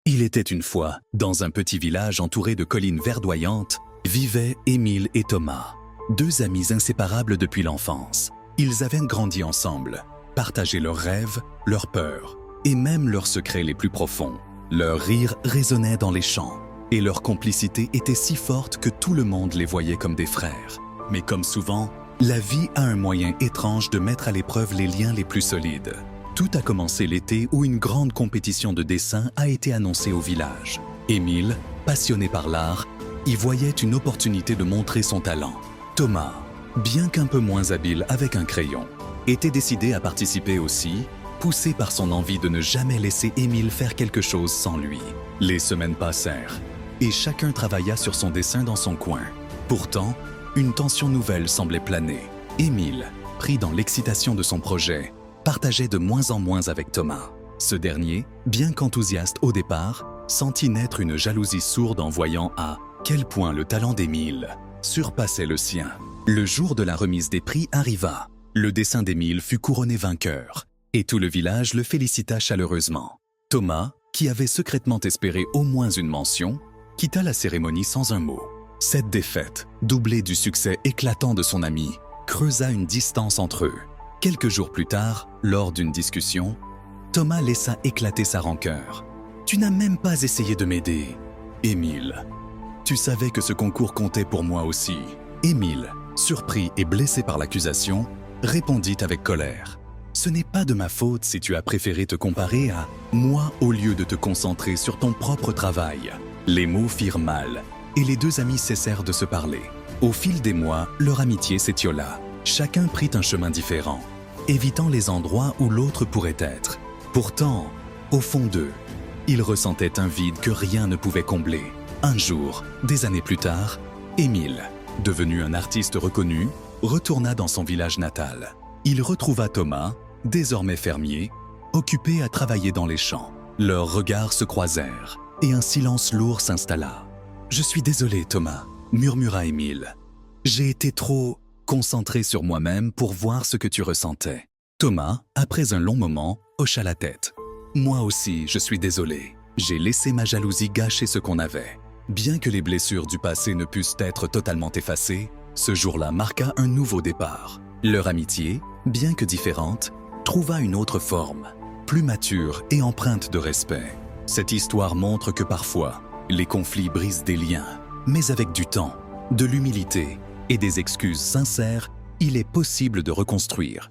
Il était une fois, dans un petit village entouré de collines verdoyantes, vivaient Émile et Thomas, deux amis inséparables depuis l'enfance. Ils avaient grandi ensemble, partagé leurs rêves, leurs peurs et même leurs secrets les plus profonds. Leur rire résonnait dans les champs et leur complicité était si forte que tout le monde les voyait comme des frères. Mais comme souvent, la vie a un moyen étrange de mettre à l'épreuve les liens les plus solides. Tout a commencé l'été où une grande compétition de dessin a été annoncée au village. Émile, passionné par l'art, y voyait une opportunité de montrer son talent. Thomas, bien qu'un peu moins habile avec un crayon, était décidé à participer aussi, poussé par son envie de ne jamais laisser Émile faire quelque chose sans lui. Les semaines passèrent et chacun travailla sur son dessin dans son coin. Pourtant, une tension nouvelle semblait planer. Émile, pris dans l'excitation de son projet, partageait de moins en moins avec Thomas. Ce dernier, bien qu'enthousiaste au départ, sentit naître une jalousie sourde en voyant à quel point le talent d'Émile surpassait le sien. Le jour de la remise des prix arriva. Le dessin d'Émile fut couronné vainqueur et tout le village le félicita chaleureusement. Thomas, qui avait secrètement espéré au moins une mention, quitta la cérémonie sans un mot. Cette défaite, doublée du succès éclatant de son ami, creusa une distance entre eux. Quelques jours plus tard, lors d'une discussion, Thomas laissa éclater sa rancœur. « Tu n'as même pas essayé de m'aider. Émile, tu savais que ce concours comptait pour moi aussi. » Émile, surpris et blessé par l'accusation, répondit avec colère. « Ce n'est pas de ma faute si tu as préféré te comparer à moi au lieu de te concentrer sur ton propre travail. » Les mots firent mal et les deux amis cessèrent de se parler. Au fil des mois, leur amitié s'étiola. Chacun prit un chemin différent, évitant les endroits où l'autre pourrait être. Pourtant, au fond d'eux, ils ressentaient un vide que rien ne pouvait combler. Un jour, des années plus tard, Émile, devenu un artiste reconnu, retourna dans son village natal. Il retrouva Thomas, désormais fermier, occupé à travailler dans les champs. Leurs regards se croisèrent et un silence lourd s'installa. « Je suis désolé, Thomas, » murmura Émile. « J'ai été trop concentré sur moi-même pour voir ce que tu ressentais. » Thomas, après un long moment, hocha la tête. « Moi aussi, je suis désolé. J'ai laissé ma jalousie gâcher ce qu'on avait. » Bien que les blessures du passé ne pussent être totalement effacées, ce jour-là marqua un nouveau départ. Leur amitié, bien que différente, trouva une autre forme, plus mature et empreinte de respect. Cette histoire montre que parfois, les conflits brisent des liens, mais avec du temps, de l'humilité et des excuses sincères, il est possible de reconstruire